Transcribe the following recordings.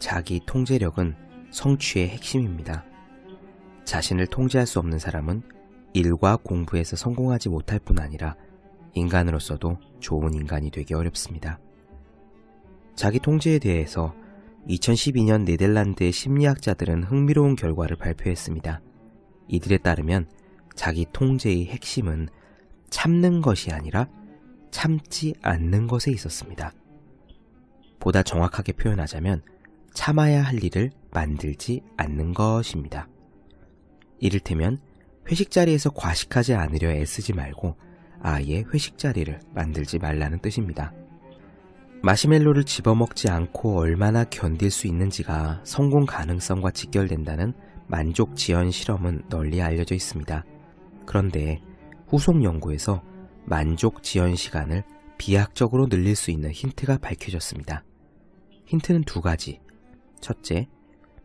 자기 통제력은 성취의 핵심입니다. 자신을 통제할 수 없는 사람은 일과 공부에서 성공하지 못할 뿐 아니라 인간으로서도 좋은 인간이 되기 어렵습니다. 자기 통제에 대해서 2012년 네덜란드의 심리학자들은 흥미로운 결과를 발표했습니다. 이들에 따르면 자기 통제의 핵심은 참는 것이 아니라 참지 않는 것에 있었습니다. 보다 정확하게 표현하자면 참아야 할 일을 만들지 않는 것입니다. 이를테면 회식 자리에서 과식하지 않으려 애쓰지 말고 아예 회식 자리를 만들지 말라는 뜻입니다. 마시멜로를 집어먹지 않고 얼마나 견딜 수 있는지가 성공 가능성과 직결된다는 만족 지연 실험은 널리 알려져 있습니다. 그런데 후속 연구에서 만족 지연 시간을 비약적으로 늘릴 수 있는 힌트가 밝혀졌습니다. 힌트는 두 가지. 첫째,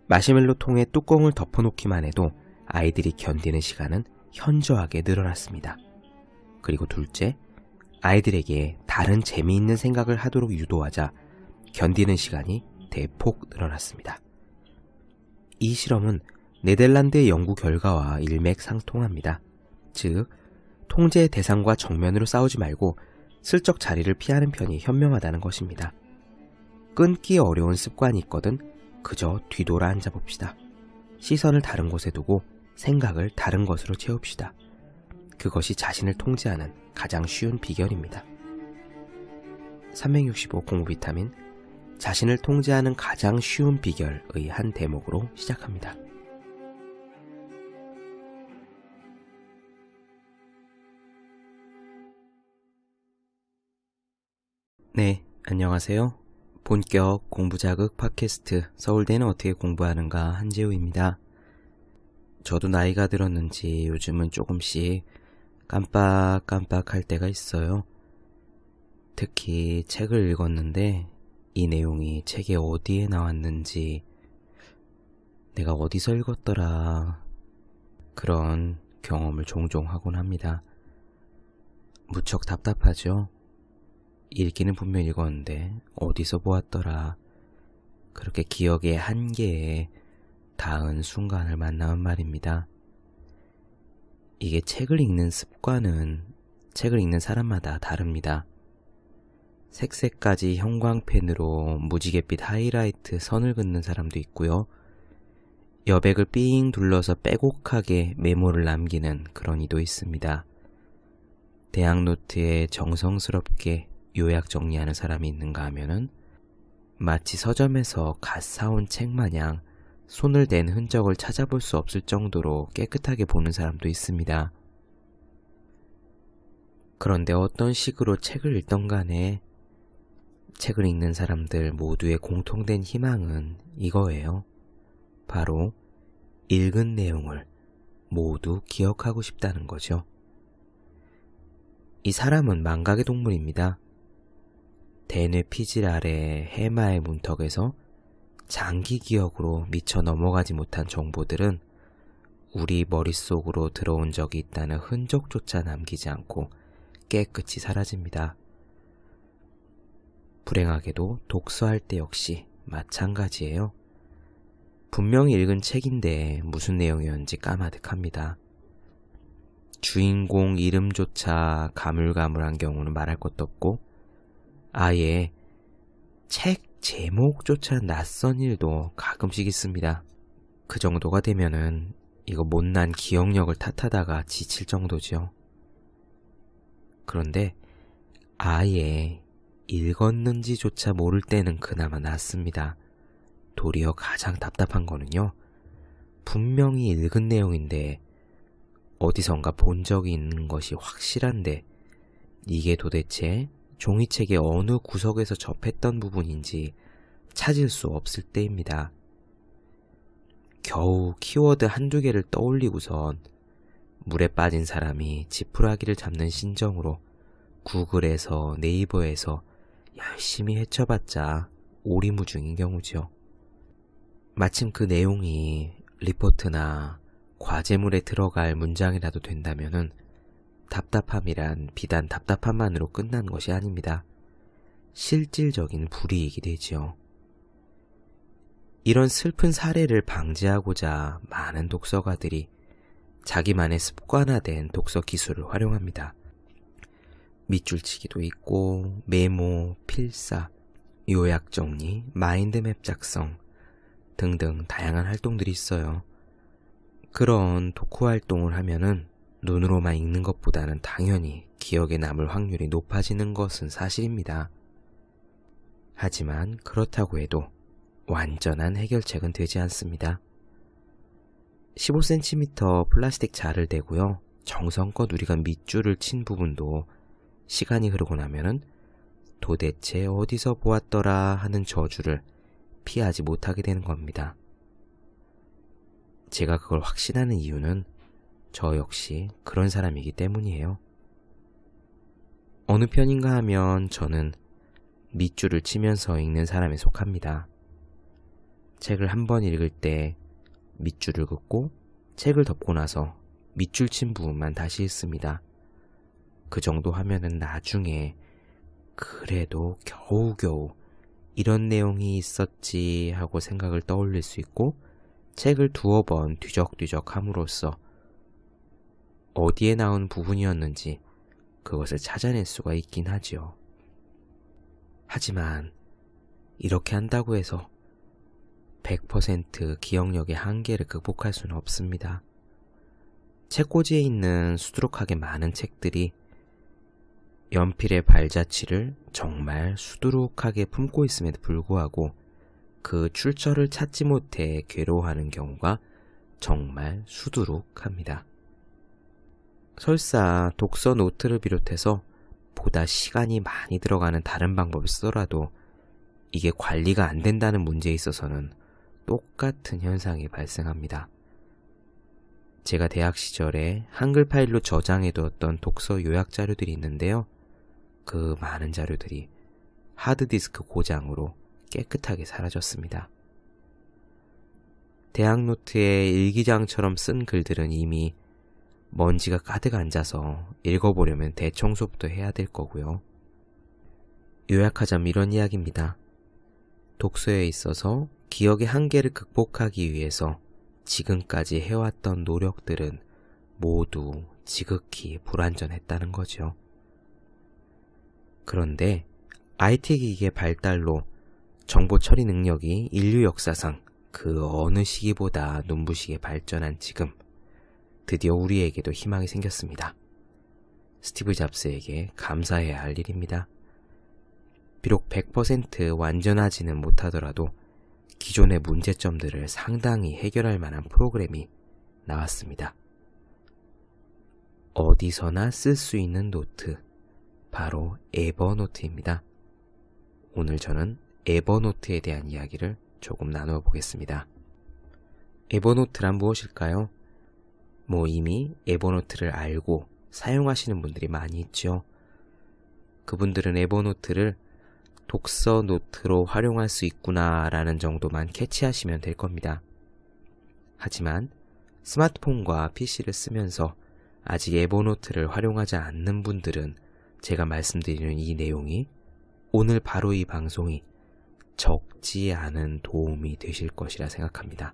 마시멜로 통에 뚜껑을 덮어놓기만 해도 아이들이 견디는 시간은 현저하게 늘어났습니다. 그리고 둘째, 아이들에게 다른 재미있는 생각을 하도록 유도하자 견디는 시간이 대폭 늘어났습니다. 이 실험은 네덜란드의 연구 결과와 일맥상통합니다. 즉, 통제의 대상과 정면으로 싸우지 말고 슬쩍 자리를 피하는 편이 현명하다는 것입니다. 끊기 어려운 습관이 있거든 그저 뒤돌아 앉아봅시다. 시선을 다른 곳에 두고 생각을 다른 것으로 채웁시다. 그것이 자신을 통제하는 가장 쉬운 비결입니다. 365 공부 비타민, 자신을 통제하는 가장 쉬운 비결의 한 대목으로 시작합니다. 네, 안녕하세요. 본격 공부자극 팟캐스트 서울대는 어떻게 공부하는가 한재우입니다. 저도 나이가 들었는지 요즘은 조금씩 깜빡깜빡할 때가 있어요. 특히 책을 읽었는데 이 내용이 책에 어디에 나왔는지, 내가 어디서 읽었더라, 그런 경험을 종종 하곤 합니다. 무척 답답하죠? 읽기는 분명 읽었는데 어디서 보았더라, 그렇게 기억의 한계에 닿은 순간을 만나면 말입니다. 이게 책을 읽는 습관은 책을 읽는 사람마다 다릅니다. 색색까지 형광펜으로 무지갯빛 하이라이트 선을 긋는 사람도 있고요. 여백을 삥 둘러서 빼곡하게 메모를 남기는 그런 이도 있습니다. 대학노트에 정성스럽게 요약 정리하는 사람이 있는가 하면은 마치 서점에서 갓 사온 책 마냥 손을 댄 흔적을 찾아볼 수 없을 정도로 깨끗하게 보는 사람도 있습니다. 그런데 어떤 식으로 책을 읽던 간에 책을 읽는 사람들 모두의 공통된 희망은 이거예요. 바로 읽은 내용을 모두 기억하고 싶다는 거죠. 이 사람은 망각의 동물입니다. 대뇌 피질 아래 해마의 문턱에서 장기 기억으로 미처 넘어가지 못한 정보들은 우리 머릿속으로 들어온 적이 있다는 흔적조차 남기지 않고 깨끗이 사라집니다. 불행하게도 독서할 때 역시 마찬가지예요. 분명히 읽은 책인데 무슨 내용이었는지 까마득합니다. 주인공 이름조차 가물가물한 경우는 말할 것도 없고 아예 책 제목조차 낯선 일도 가끔씩 있습니다. 그 정도가 되면은 이거 못난 기억력을 탓하다가 지칠 정도죠. 그런데 아예 읽었는지조차 모를 때는 그나마 낫습니다. 도리어 가장 답답한 거는요, 분명히 읽은 내용인데 어디선가 본 적이 있는 것이 확실한데 이게 도대체 종이책의 어느 구석에서 접했던 부분인지 찾을 수 없을 때입니다. 겨우 키워드 한두 개를 떠올리고선 물에 빠진 사람이 지푸라기를 잡는 심정으로 구글에서 네이버에서 열심히 헤쳐봤자 오리무중인 경우죠. 마침 그 내용이 리포트나 과제물에 들어갈 문장이라도 된다면은 답답함이란 비단 답답함만으로 끝난 것이 아닙니다. 실질적인 불이익이 되지요. 이런 슬픈 사례를 방지하고자 많은 독서가들이 자기만의 습관화된 독서 기술을 활용합니다. 밑줄치기도 있고 메모, 필사, 요약 정리, 마인드맵 작성 등등 다양한 활동들이 있어요. 그런 독후 활동을 하면은 눈으로만 읽는 것보다는 당연히 기억에 남을 확률이 높아지는 것은 사실입니다. 하지만 그렇다고 해도 완전한 해결책은 되지 않습니다. 15cm 플라스틱 자를 대고요. 정성껏 우리가 밑줄을 친 부분도 시간이 흐르고 나면은 도대체 어디서 보았더라 하는 저주를 피하지 못하게 되는 겁니다. 제가 그걸 확신하는 이유는 저 역시 그런 사람이기 때문이에요. 어느 편인가 하면 저는 밑줄을 치면서 읽는 사람에 속합니다. 책을 한 번 읽을 때 밑줄을 긋고 책을 덮고 나서 밑줄 친 부분만 다시 읽습니다. 그 정도 하면은 나중에 그래도 겨우겨우 이런 내용이 있었지 하고 생각을 떠올릴 수 있고 책을 두어 번 뒤적뒤적 함으로써 어디에 나온 부분이었는지 그것을 찾아낼 수가 있긴 하지요. 하지만 이렇게 한다고 해서 100% 기억력의 한계를 극복할 수는 없습니다. 책꽂이에 있는 수두룩하게 많은 책들이 연필의 발자취를 정말 수두룩하게 품고 있음에도 불구하고 그 출처를 찾지 못해 괴로워하는 경우가 정말 수두룩합니다. 설사 독서 노트를 비롯해서 보다 시간이 많이 들어가는 다른 방법을 쓰더라도 이게 관리가 안 된다는 문제에 있어서는 똑같은 현상이 발생합니다. 제가 대학 시절에 한글 파일로 저장해두었던 독서 요약 자료들이 있는데요. 그 많은 자료들이 하드디스크 고장으로 깨끗하게 사라졌습니다. 대학 노트에 일기장처럼 쓴 글들은 이미 먼지가 가득 앉아서 읽어보려면 대청소부터 해야 될 거고요. 요약하자면 이런 이야기입니다. 독서에 있어서 기억의 한계를 극복하기 위해서 지금까지 해왔던 노력들은 모두 지극히 불완전했다는 거죠. 그런데 IT 기기의 발달로 정보 처리 능력이 인류 역사상 그 어느 시기보다 눈부시게 발전한 지금 드디어 우리에게도 희망이 생겼습니다. 스티브 잡스에게 감사해야 할 일입니다. 비록 100% 완전하지는 못하더라도 기존의 문제점들을 상당히 해결할 만한 프로그램이 나왔습니다. 어디서나 쓸 수 있는 노트, 바로 에버노트입니다. 오늘 저는 에버노트에 대한 이야기를 조금 나누어 보겠습니다. 에버노트란 무엇일까요? 이미 에버노트를 알고 사용하시는 분들이 많이 있죠. 그분들은 에버노트를 독서 노트로 활용할 수 있구나 라는 정도만 캐치하시면 될 겁니다. 하지만 스마트폰과 PC를 쓰면서 아직 에버노트를 활용하지 않는 분들은 제가 말씀드리는 이 내용이 오늘 바로 이 방송이 적지 않은 도움이 되실 것이라 생각합니다.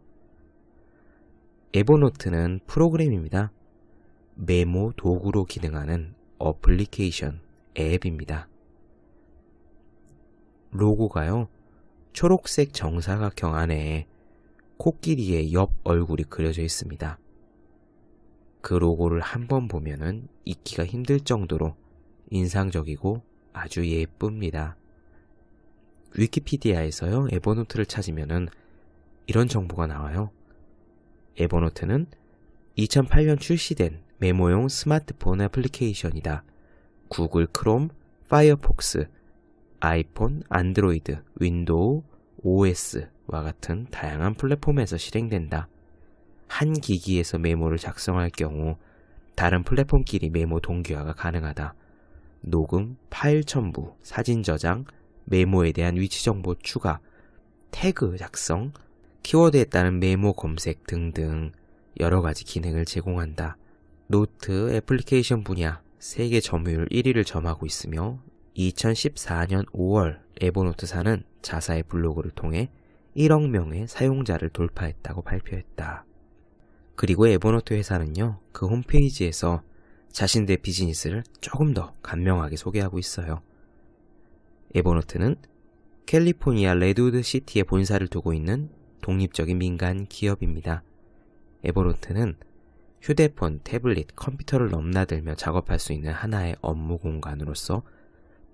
에버노트는 프로그램입니다. 메모 도구로 기능하는 어플리케이션, 앱입니다. 로고가요, 초록색 정사각형 안에 코끼리의 옆 얼굴이 그려져 있습니다. 그 로고를 한번 보면은 잊기가 힘들 정도로 인상적이고 아주 예쁩니다. 위키피디아에서요, 에버노트를 찾으면은 이런 정보가 나와요. 에버노트는 2008년 출시된 메모용 스마트폰 애플리케이션이다. 구글 크롬, 파이어폭스, 아이폰, 안드로이드, 윈도우, OS와 같은 다양한 플랫폼에서 실행된다. 한 기기에서 메모를 작성할 경우 다른 플랫폼끼리 메모 동기화가 가능하다. 녹음, 파일 첨부, 사진 저장, 메모에 대한 위치 정보 추가, 태그 작성, 키워드에 따른 메모 검색 등등 여러 가지 기능을 제공한다. 노트 애플리케이션 분야 세계 점유율 1위를 점하고 있으며 2014년 5월 에버노트사는 자사의 블로그를 통해 1억 명의 사용자를 돌파했다고 발표했다. 그리고 에버노트 회사는요, 그 홈페이지에서 자신들의 비즈니스를 조금 더 간명하게 소개하고 있어요. 에버노트는 캘리포니아 레드우드 시티에 본사를 두고 있는 독립적인 민간 기업입니다. 에버노트는 휴대폰, 태블릿, 컴퓨터를 넘나들며 작업할 수 있는 하나의 업무 공간으로서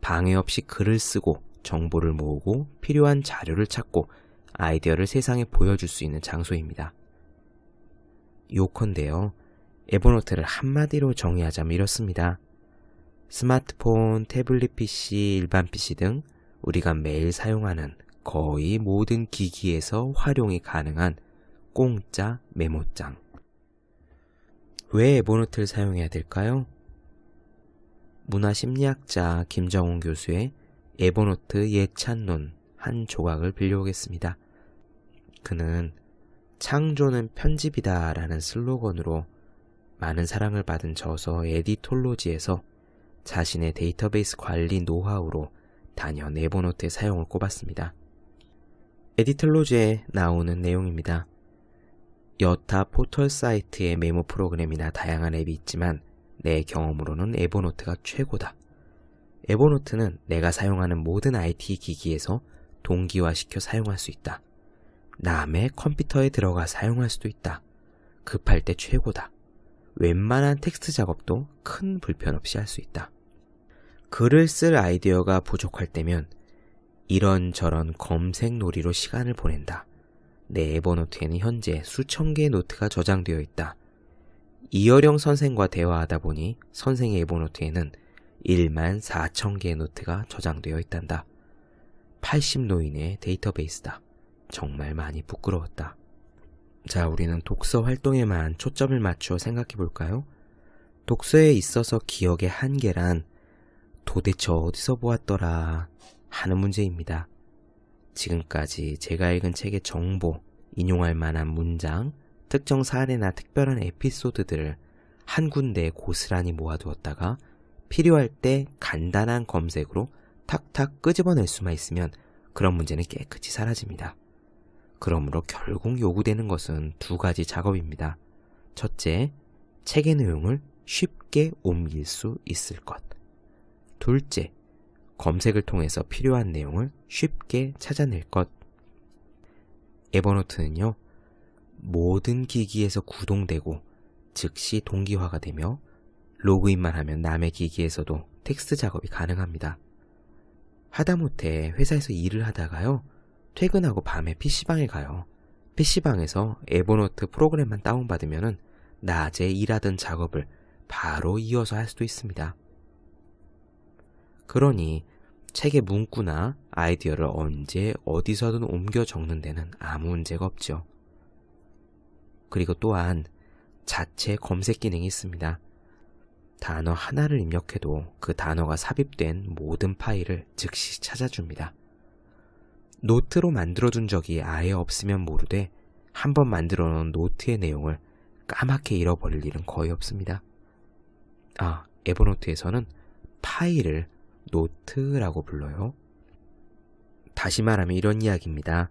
방해 없이 글을 쓰고 정보를 모으고 필요한 자료를 찾고 아이디어를 세상에 보여줄 수 있는 장소입니다. 요컨대요, 에버노트를 한마디로 정의하자면 이렇습니다. 스마트폰, 태블릿 PC, 일반 PC 등 우리가 매일 사용하는 거의 모든 기기에서 활용이 가능한 공짜 메모장. 왜 에버노트를 사용해야 될까요? 문화심리학자 김정훈 교수의 에버노트 예찬론 한 조각을 빌려오겠습니다. 그는 창조는 편집이다 라는 슬로건으로 많은 사랑을 받은 저서 에디톨로지에서 자신의 데이터베이스 관리 노하우로 단연 에버노트의 사용을 꼽았습니다. 에디톨로지에 나오는 내용입니다. 여타 포털 사이트의 메모 프로그램이나 다양한 앱이 있지만 내 경험으로는 에버노트가 최고다. 에버노트는 내가 사용하는 모든 IT 기기에서 동기화시켜 사용할 수 있다. 남의 컴퓨터에 들어가 사용할 수도 있다. 급할 때 최고다. 웬만한 텍스트 작업도 큰 불편 없이 할 수 있다. 글을 쓸 아이디어가 부족할 때면 이런저런 검색 놀이로 시간을 보낸다. 내 에버노트에는 현재 수천 개의 노트가 저장되어 있다. 이어령 선생과 대화하다 보니 선생의 에버노트에는 14,000개의 노트가 저장되어 있단다. 80노인의 데이터베이스다. 정말 많이 부끄러웠다. 자, 우리는 독서 활동에만 초점을 맞추어 생각해 볼까요? 독서에 있어서 기억의 한계란 도대체 어디서 보았더라 하는 문제입니다. 지금까지 제가 읽은 책의 정보, 인용할 만한 문장, 특정 사례나 특별한 에피소드들을 한 군데에 고스란히 모아두었다가 필요할 때 간단한 검색으로 탁탁 끄집어낼 수만 있으면 그런 문제는 깨끗이 사라집니다. 그러므로 결국 요구되는 것은 두 가지 작업입니다. 첫째, 책의 내용을 쉽게 옮길 수 있을 것. 둘째, 검색을 통해서 필요한 내용을 쉽게 찾아낼 것. 에버노트는요, 모든 기기에서 구동되고 즉시 동기화가 되며 로그인만 하면 남의 기기에서도 텍스트 작업이 가능합니다. 하다못해 회사에서 일을 하다가요, 퇴근하고 밤에 PC방에 가요. PC방에서 에버노트 프로그램만 다운받으면 낮에 일하던 작업을 바로 이어서 할 수도 있습니다. 그러니 책의 문구나 아이디어를 언제 어디서든 옮겨 적는 데는 아무 문제가 없죠. 그리고 또한 자체 검색 기능이 있습니다. 단어 하나를 입력해도 그 단어가 삽입된 모든 파일을 즉시 찾아줍니다. 노트로 만들어둔 적이 아예 없으면 모르되 한번 만들어 놓은 노트의 내용을 까맣게 잃어버릴 일은 거의 없습니다. 에버노트에서는 파일을 노트라고 불러요. 다시 말하면 이런 이야기입니다.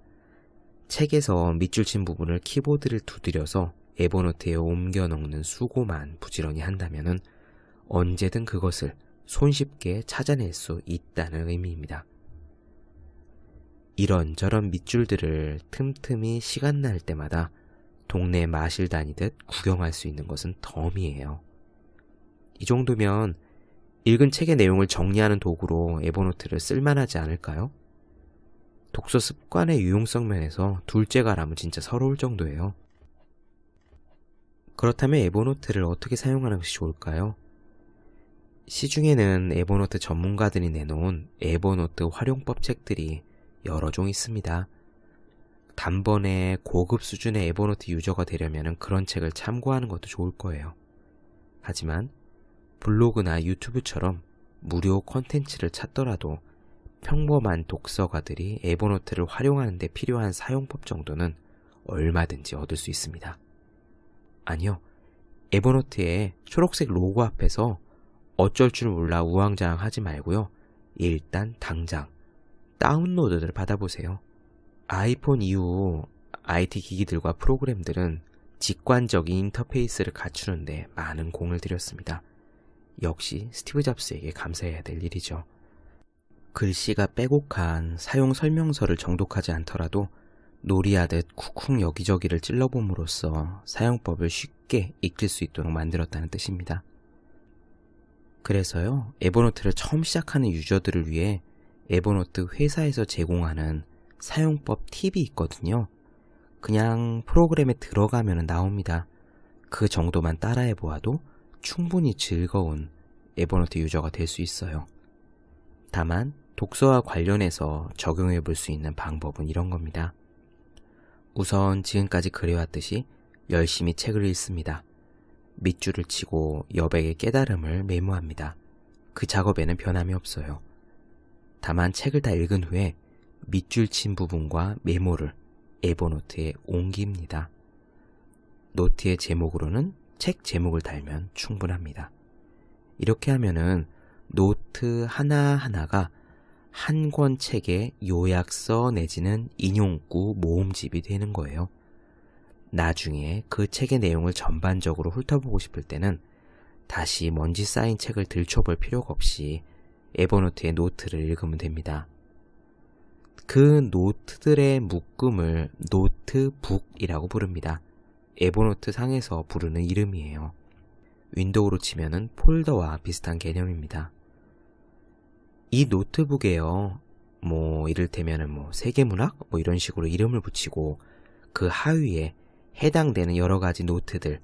책에서 밑줄 친 부분을 키보드를 두드려서 에버노트에 옮겨 넣는 수고만 부지런히 한다면 언제든 그것을 손쉽게 찾아낼 수 있다는 의미입니다. 이런저런 밑줄들을 틈틈이 시간 날 때마다 동네 마실 다니듯 구경할 수 있는 것은 덤이에요. 이 정도면 읽은 책의 내용을 정리하는 도구로 에버노트를 쓸만하지 않을까요? 독서 습관의 유용성 면에서 둘째가라면 진짜 서러울 정도예요. 그렇다면 에버노트를 어떻게 사용하는 것이 좋을까요? 시중에는 에버노트 전문가들이 내놓은 에버노트 활용법 책들이 여러 종 있습니다. 단번에 고급 수준의 에버노트 유저가 되려면 그런 책을 참고하는 것도 좋을 거예요. 하지만 블로그나 유튜브처럼 무료 콘텐츠를 찾더라도 평범한 독서가들이 에버노트를 활용하는 데 필요한 사용법 정도는 얼마든지 얻을 수 있습니다. 아니요, 에버노트의 초록색 로고 앞에서 어쩔 줄 몰라 우왕좌왕 하지 말고요. 일단 당장 다운로드를 받아보세요. 아이폰 이후 IT 기기들과 프로그램들은 직관적인 인터페이스를 갖추는데 많은 공을 들였습니다. 역시 스티브 잡스에게 감사해야 될 일이죠. 글씨가 빼곡한 사용 설명서를 정독하지 않더라도 놀이하듯 쿡쿡 여기저기를 찔러봄으로써 사용법을 쉽게 익힐 수 있도록 만들었다는 뜻입니다. 그래서요, 에버노트를 처음 시작하는 유저들을 위해 에버노트 회사에서 제공하는 사용법 팁이 있거든요. 그냥 프로그램에 들어가면 나옵니다. 그 정도만 따라해 보아도 충분히 즐거운 에버노트 유저가 될 수 있어요. 다만 독서와 관련해서 적용해 볼 수 있는 방법은 이런 겁니다. 우선 지금까지 그래왔듯이 열심히 책을 읽습니다. 밑줄을 치고 여백의 깨달음을 메모합니다. 그 작업에는 변함이 없어요. 다만 책을 다 읽은 후에 밑줄 친 부분과 메모를 에버노트에 옮깁니다. 노트의 제목으로는 책 제목을 달면 충분합니다. 이렇게 하면은 노트 하나하나가 한 권 책의 요약서 내지는 인용구 모음집이 되는 거예요. 나중에 그 책의 내용을 전반적으로 훑어보고 싶을 때는 다시 먼지 쌓인 책을 들춰볼 필요가 없이 에버노트의 노트를 읽으면 됩니다. 그 노트들의 묶음을 노트북이라고 부릅니다. 에버노트 상에서 부르는 이름이에요. 윈도우로 치면은 폴더와 비슷한 개념입니다. 이 노트북에요, 이를테면은 세계문학? 이런 식으로 이름을 붙이고 그 하위에 해당되는 여러 가지 노트들,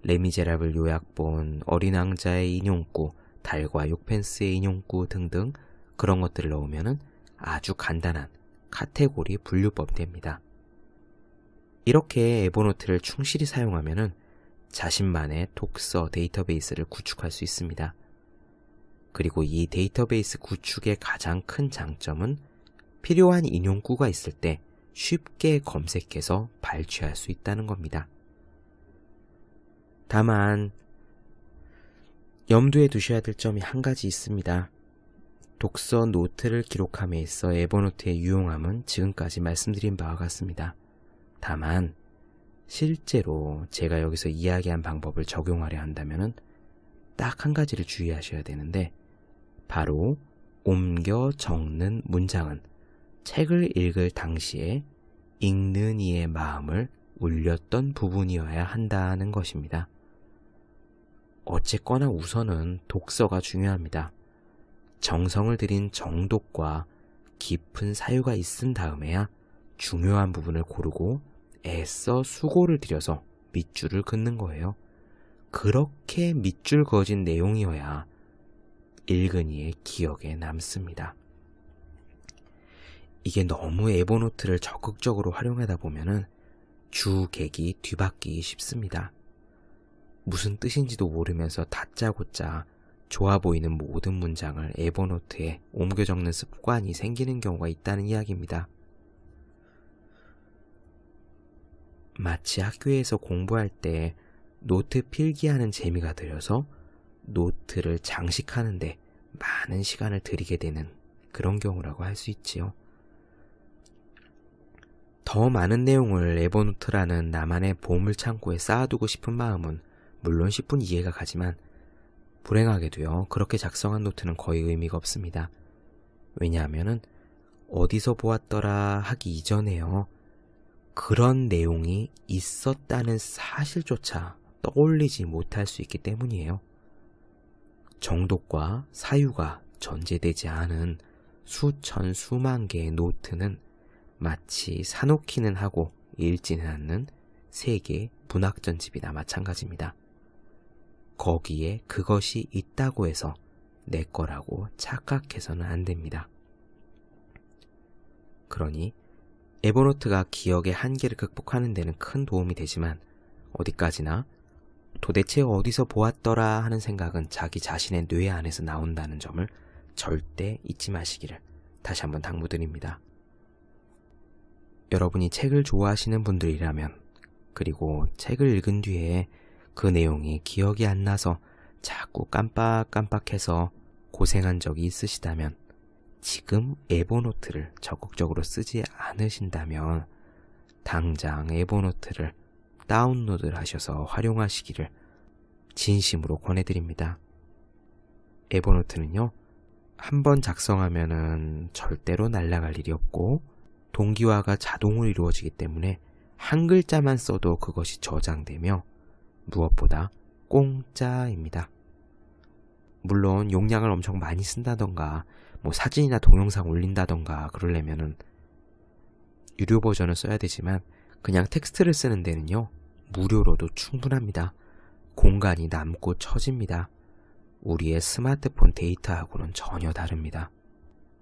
레미제라블 요약본, 어린 왕자의 인용구, 달과 욕펜스의 인용구 등등 그런 것들을 넣으면은 아주 간단한 카테고리 분류법이 됩니다. 이렇게 에버노트를 충실히 사용하면은 자신만의 독서 데이터베이스를 구축할 수 있습니다. 그리고 이 데이터베이스 구축의 가장 큰 장점은 필요한 인용구가 있을 때 쉽게 검색해서 발췌할 수 있다는 겁니다. 다만 염두에 두셔야 될 점이 한 가지 있습니다. 독서 노트를 기록함에 있어 에버노트의 유용함은 지금까지 말씀드린 바와 같습니다. 다만 실제로 제가 여기서 이야기한 방법을 적용하려 한다면 딱 한 가지를 주의하셔야 되는데, 바로 옮겨 적는 문장은 책을 읽을 당시에 읽는 이의 마음을 울렸던 부분이어야 한다는 것입니다. 어쨌거나 우선은 독서가 중요합니다. 정성을 들인 정독과 깊은 사유가 있은 다음에야 중요한 부분을 고르고 애써 수고를 들여서 밑줄을 긋는 거예요. 그렇게 밑줄 그어진 내용이어야 읽은 이의 기억에 남습니다. 이게 너무 에버노트를 적극적으로 활용하다 보면은 주객이 뒤바뀌기 쉽습니다. 무슨 뜻인지도 모르면서 다짜고짜 좋아 보이는 모든 문장을 에버노트에 옮겨 적는 습관이 생기는 경우가 있다는 이야기입니다. 마치 학교에서 공부할 때 노트 필기하는 재미가 들여서 노트를 장식하는데 많은 시간을 들이게 되는 그런 경우라고 할 수 있지요. 더 많은 내용을 에버노트라는 나만의 보물창고에 쌓아두고 싶은 마음은 물론 10분 이해가 가지만 불행하게도요, 그렇게 작성한 노트는 거의 의미가 없습니다. 왜냐하면은 어디서 보았더라 하기 이전에요, 그런 내용이 있었다는 사실조차 떠올리지 못할 수 있기 때문이에요. 정독과 사유가 전제되지 않은 수천 수만 개의 노트는 마치 사놓기는 하고 읽지는 않는 세계 문학전집이나 마찬가지입니다. 거기에 그것이 있다고 해서 내 거라고 착각해서는 안 됩니다. 그러니 에버노트가 기억의 한계를 극복하는 데는 큰 도움이 되지만 어디까지나 도대체 어디서 보았더라 하는 생각은 자기 자신의 뇌 안에서 나온다는 점을 절대 잊지 마시기를 다시 한번 당부드립니다. 여러분이 책을 좋아하시는 분들이라면, 그리고 책을 읽은 뒤에 그 내용이 기억이 안 나서 자꾸 깜빡깜빡해서 고생한 적이 있으시다면 지금 에버노트를 적극적으로 쓰지 않으신다면 당장 에버노트를 다운로드를 하셔서 활용하시기를 진심으로 권해드립니다. 에버노트는요, 한번 작성하면은 절대로 날아갈 일이 없고 동기화가 자동으로 이루어지기 때문에 한 글자만 써도 그것이 저장되며 무엇보다 공짜입니다. 물론 용량을 엄청 많이 쓴다던가 뭐 사진이나 동영상 올린다던가 그러려면은 유료 버전을 써야 되지만 그냥 텍스트를 쓰는 데는요, 무료로도 충분합니다. 공간이 남고 처집니다. 우리의 스마트폰 데이터하고는 전혀 다릅니다.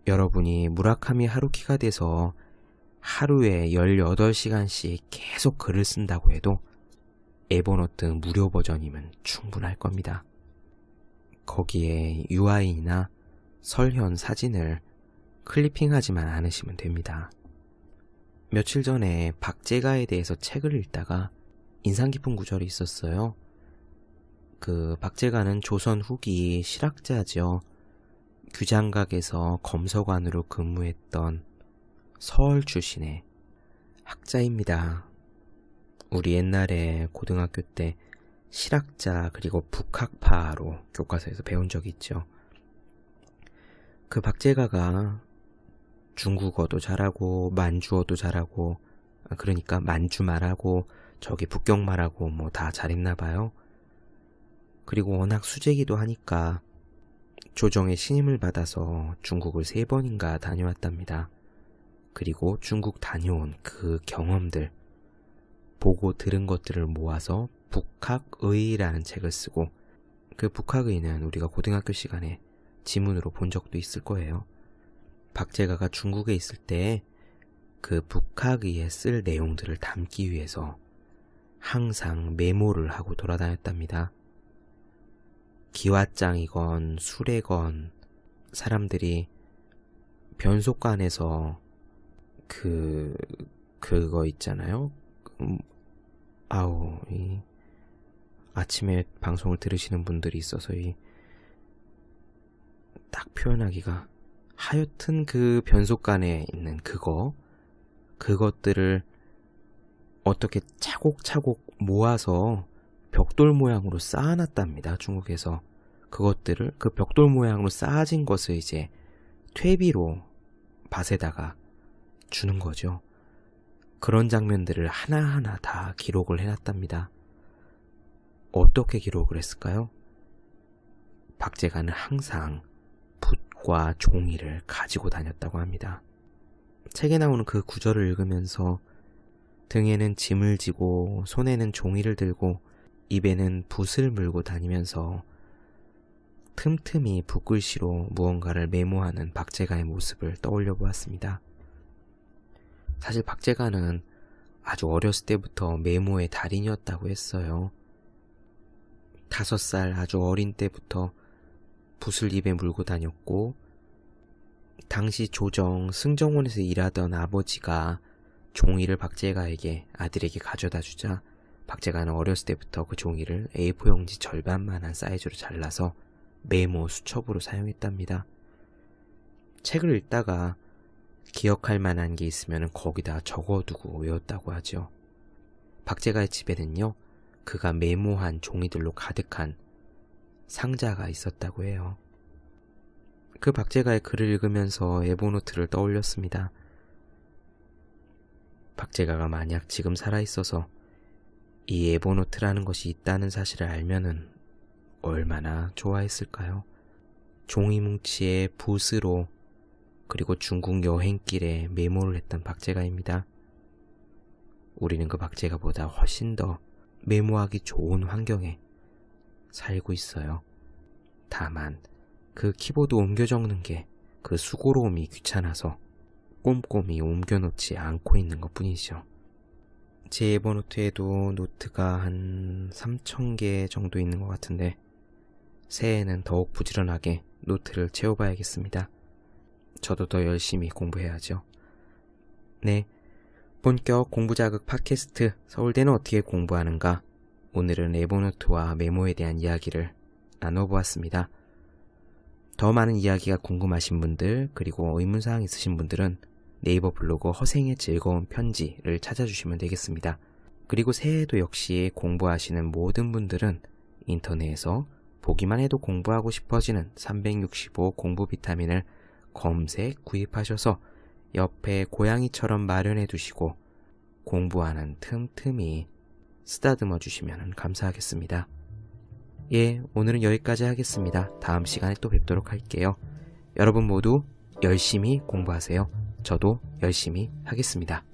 여러분이 무라카미 하루키가 돼서 하루에 18시간씩 계속 글을 쓴다고 해도 에버노트 무료 버전이면 충분할 겁니다. 거기에 UI나 설현 사진을 클리핑하지만 않으시면 됩니다. 며칠 전에 박제가에 대해서 책을 읽다가 인상 깊은 구절이 있었어요. 그 박제가는 조선 후기 실학자죠. 규장각에서 검서관으로 근무했던 서울 출신의 학자입니다. 우리 옛날에 고등학교 때 실학자 그리고 북학파로 교과서에서 배운 적이 있죠. 그 박제가가 중국어도 잘하고 만주어도 잘하고, 그러니까 만주말하고 저기 북경말하고 뭐 다 잘했나 봐요. 그리고 워낙 수재기도 하니까 조정의 신임을 받아서 중국을 3번인가 다녀왔답니다. 그리고 중국 다녀온 그 경험들, 보고 들은 것들을 모아서 북학의라는 책을 쓰고, 그 북학의는 우리가 고등학교 시간에 지문으로 본 적도 있을 거예요. 박제가가 중국에 있을 때 그 북학의에 쓸 내용들을 담기 위해서 항상 메모를 하고 돌아다녔답니다. 기왓장이건 수레건 사람들이 변속관에서 그거 있잖아요. 이 아침에 방송을 들으시는 분들이 있어서 딱 표현하기가, 하여튼 그 변속관에 있는 그것들을 어떻게 차곡차곡 모아서 벽돌 모양으로 쌓아놨답니다. 중국에서 그것들을, 그 벽돌 모양으로 쌓아진 것을 이제 퇴비로 밭에다가 주는 거죠. 그런 장면들을 하나하나 다 기록을 해놨답니다. 어떻게 기록을 했을까요? 박제가는 항상 붓과 종이를 가지고 다녔다고 합니다. 책에 나오는 그 구절을 읽으면서 등에는 짐을 지고 손에는 종이를 들고 입에는 붓을 물고 다니면서 틈틈이 붓글씨로 무언가를 메모하는 박제가의 모습을 떠올려 보았습니다. 사실 박제가는 아주 어렸을 때부터 메모의 달인이었다고 했어요. 5살 아주 어린 때부터 붓을 입에 물고 다녔고, 당시 조정 승정원에서 일하던 아버지가 종이를 박제가에게, 아들에게 가져다 주자 박제가는 어렸을 때부터 그 종이를 A4 용지 절반만한 사이즈로 잘라서 메모 수첩으로 사용했답니다. 책을 읽다가 기억할 만한 게 있으면 거기다 적어두고 외웠다고 하죠. 박제가의 집에는요, 그가 메모한 종이들로 가득한 상자가 있었다고 해요. 그 박제가의 글을 읽으면서 에버노트를 떠올렸습니다. 박제가가 만약 지금 살아있어서 이 에버노트라는 것이 있다는 사실을 알면은 얼마나 좋아했을까요? 종이 뭉치에 붓으로, 그리고 중국 여행길에 메모를 했던 박제가입니다. 우리는 그 박제가보다 훨씬 더 메모하기 좋은 환경에 살고 있어요. 다만 그 키보드 옮겨 적는 게 그 수고로움이 귀찮아서 꼼꼼히 옮겨놓지 않고 있는 것 뿐이죠. 제 에버노트에도 노트가 한 3,000개 정도 있는 것 같은데 새해에는 더욱 부지런하게 노트를 채워봐야겠습니다. 저도 더 열심히 공부해야죠. 네, 본격 공부자극 팟캐스트 서울대는 어떻게 공부하는가? 오늘은 에버노트와 메모에 대한 이야기를 나눠보았습니다. 더 많은 이야기가 궁금하신 분들, 그리고 의문사항 있으신 분들은 네이버 블로그 허생의 즐거운 편지를 찾아주시면 되겠습니다. 그리고 새해에도 역시 공부하시는 모든 분들은 인터넷에서 보기만 해도 공부하고 싶어지는 365 공부 비타민을 검색 구입하셔서 옆에 고양이처럼 마련해 두시고 공부하는 틈틈이 쓰다듬어 주시면 감사하겠습니다. 예, 오늘은 여기까지 하겠습니다. 다음 시간에 또 뵙도록 할게요. 여러분 모두 열심히 공부하세요. 저도 열심히 하겠습니다.